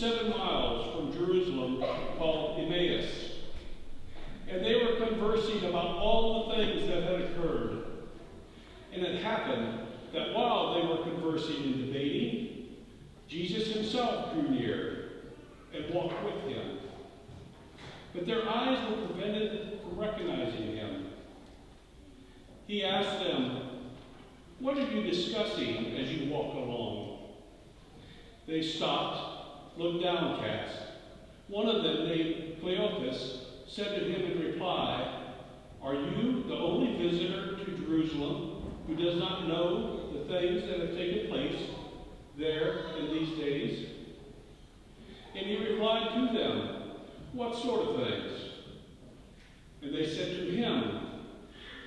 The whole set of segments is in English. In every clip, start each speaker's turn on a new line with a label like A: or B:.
A: 7 miles from Jerusalem called Emmaus. And they were conversing about all the things that had occurred. And it happened that while they were conversing and debating, Jesus himself drew near and walked with him. But their eyes were prevented from recognizing him. He asked them, "What are you discussing as you walk along?" They stopped, looked downcast. One of them, named Cleopas, said to him in reply, "Are you the only visitor to Jerusalem who does not know the things that have taken place there in these days?" And he replied to them, "What sort of things?" And they said to him,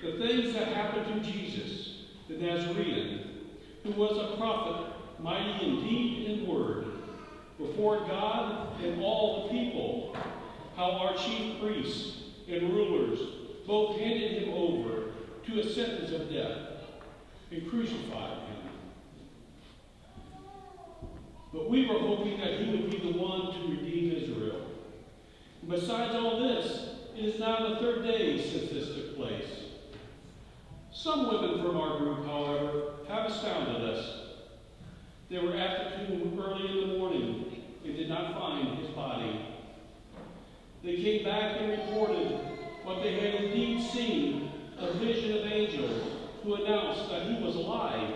A: "The things that happened to Jesus, the Nazarene, who was a prophet, mighty in deed and word, before God and all the people, how our chief priests and rulers both handed him over to a sentence of death and crucified him. But we were hoping that he would be the one to redeem Israel. And besides all this, it is now the 3rd day since this took place. Some women from our group, however, have astounded us. They were at the tomb early in the morning and did not find his body. They came back and reported what they had indeed seen, a vision of angels who announced that he was alive.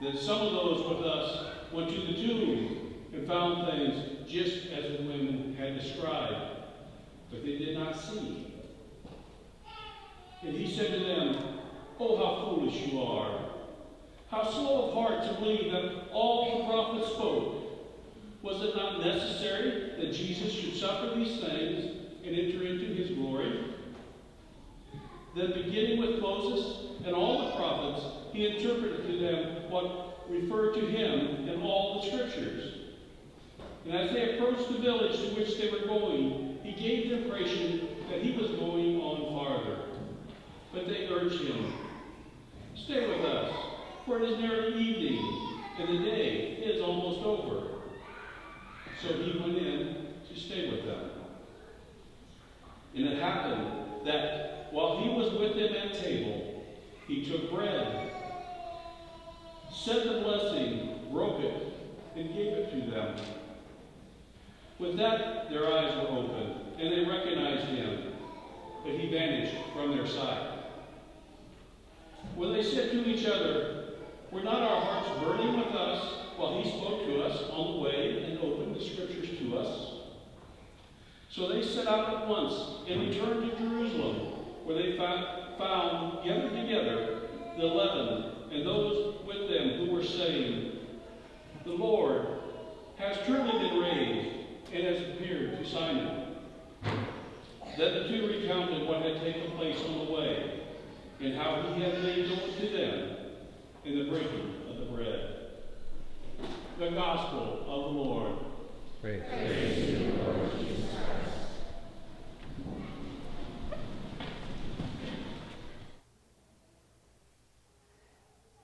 A: Then some of those with us went to the tomb and found things just as the women had described, but they did not see. And he said to them, "Oh, how foolish you are! How slow of heart to believe that all the prophets spoke. Was it not necessary that Jesus should suffer these things and enter into his glory?" Then, beginning with Moses and all the prophets, he interpreted to them what referred to him in all the scriptures. And as they approached the village to which they were going, he gave the impression that he was going on farther. But they urged him, "Stay with us, for it is nearly evening, and the day is almost over." So he went in to stay with them. And it happened that while he was with them at table, he took bread, said the blessing, broke it, and gave it to them. With that, their eyes were opened, and they recognized him, but he vanished from their sight. When they said to each other, "Were not our hearts burning with us while he spoke to us on the way and opened the scriptures to us?" So they set out at once and returned to Jerusalem, where they found gathered together the 11 and those with them who were saying, "The Lord has truly been raised and has appeared to Simon." Then the two recounted what had taken place on the way, and how he had made known to them in the breaking of the bread. The Gospel of the Lord.
B: Praise
C: to you, Lord Jesus Christ.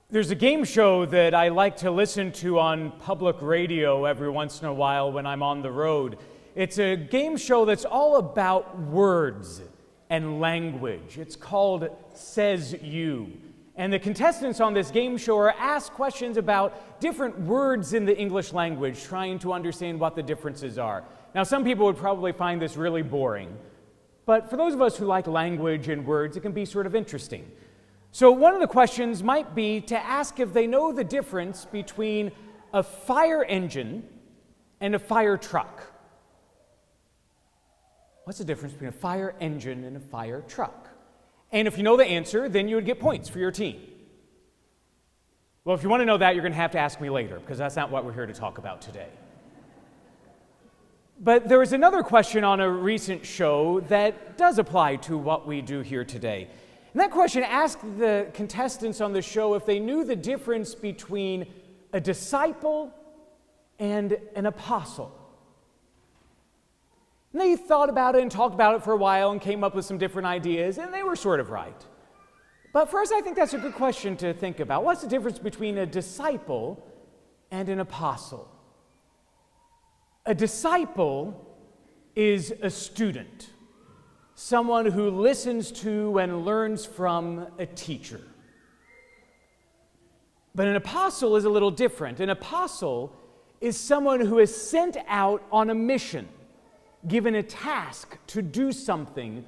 B: There's a game show that I like to listen to on public radio every once in a while when I'm on the road. It's a game show that's all about words and language. It's called Says You. And the contestants on this game show are asked questions about different words in the English language, trying to understand what the differences are. Now, some people would probably find this really boring, but for those of us who like language and words, it can be sort of interesting. So one of the questions might be to ask if they know the difference between a fire engine and a fire truck. What's the difference between a fire engine and a fire truck? And if you know the answer, then you would get points for your team. Well, if you want to know that, you're going to have to ask me later, because that's not what we're here to talk about today. But there was another question on a recent show that does apply to what we do here today. And that question asked the contestants on the show if they knew the difference between a disciple and an apostle. And they thought about it and talked about it for a while and came up with some different ideas, and they were sort of right. But first, I think that's a good question to think about. What's the difference between a disciple and an apostle? A disciple is a student, someone who listens to and learns from a teacher. But an apostle is a little different. An apostle is someone who is sent out on a mission, given a task to do something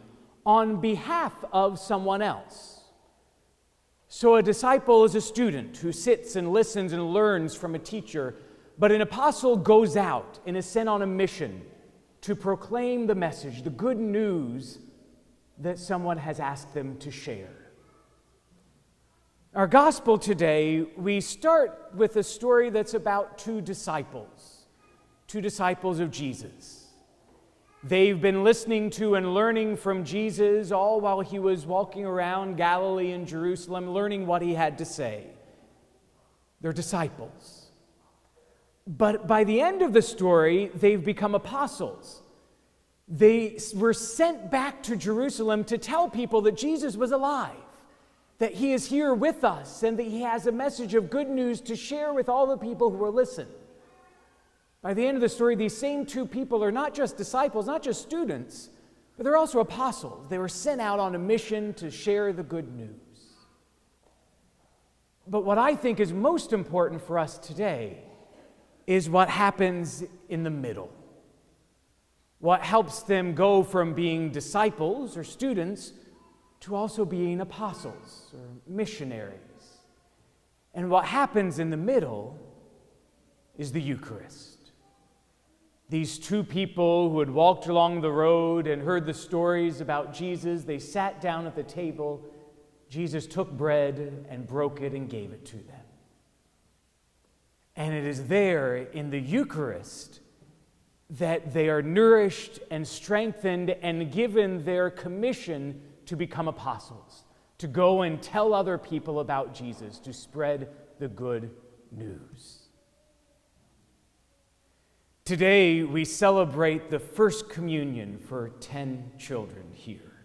B: on behalf of someone else. So a disciple is a student who sits and listens and learns from a teacher, but an apostle goes out and is sent on a mission to proclaim the message, the good news that someone has asked them to share. Our gospel today, we start with a story that's about two disciples of Jesus. They've been listening to and learning from Jesus all while he was walking around Galilee and Jerusalem, learning what he had to say. They're disciples. But by the end of the story, they've become apostles. They were sent back to Jerusalem to tell people that Jesus was alive, that he is here with us, and that he has a message of good news to share with all the people who will listen. By the end of the story, these same two people are not just disciples, not just students, but they're also apostles. They were sent out on a mission to share the good news. But what I think is most important for us today is what happens in the middle. What helps them go from being disciples or students to also being apostles or missionaries. And what happens in the middle is the Eucharist. These two people who had walked along the road and heard the stories about Jesus, they sat down at the table. Jesus took bread and broke it and gave it to them. And it is there in the Eucharist that they are nourished and strengthened and given their commission to become apostles, to go and tell other people about Jesus, to spread the good news. Today, we celebrate the first communion for 10 children here.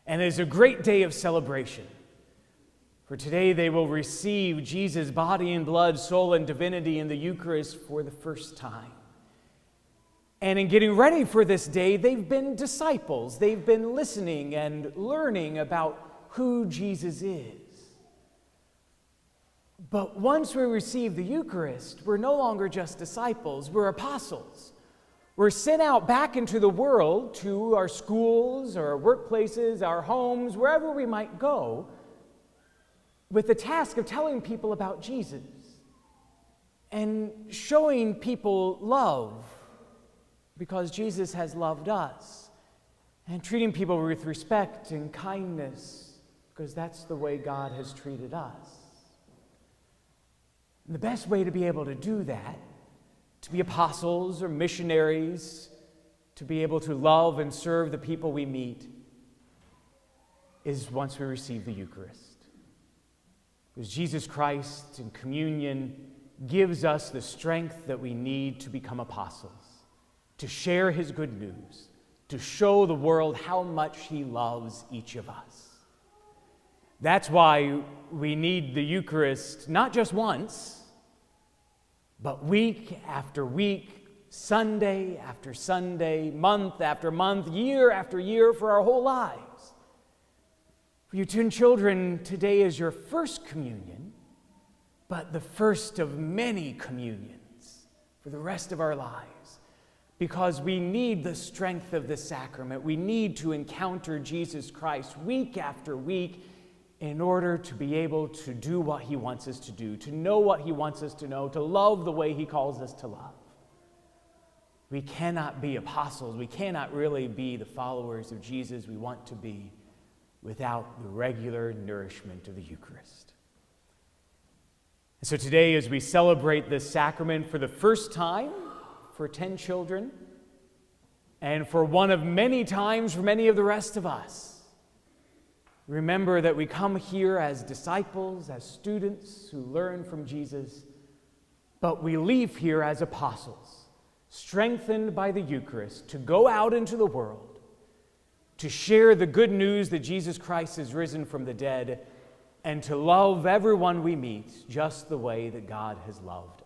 B: And it is a great day of celebration. For today, they will receive Jesus' body and blood, soul and divinity in the Eucharist for the first time. And in getting ready for this day, they've been disciples. They've been listening and learning about who Jesus is. But once we receive the Eucharist, we're no longer just disciples, we're apostles. We're sent out back into the world, to our schools, our workplaces, our homes, wherever we might go, with the task of telling people about Jesus and showing people love, because Jesus has loved us, and treating people with respect and kindness, because that's the way God has treated us. And the best way to be able to do that, to be apostles or missionaries, to be able to love and serve the people we meet, is once we receive the Eucharist. Because Jesus Christ in communion gives us the strength that we need to become apostles, to share his good news, to show the world how much he loves each of us. That's why we need the Eucharist not just once, but week after week, Sunday after Sunday, month after month, year after year, for our whole lives. For you 10 children, today is your first communion, but the first of many communions for the rest of our lives. Because we need the strength of the sacrament. We need to encounter Jesus Christ week after week in order to be able to do what he wants us to do, to know what he wants us to know, to love the way he calls us to love. We cannot be apostles. We cannot really be the followers of Jesus we want to be without the regular nourishment of the Eucharist. And so today, as we celebrate this sacrament for the first time for 10 children, and for one of many times for many of the rest of us, remember that we come here as disciples, as students who learn from Jesus, but we leave here as apostles, strengthened by the Eucharist, to go out into the world, to share the good news that Jesus Christ is risen from the dead, and to love everyone we meet just the way that God has loved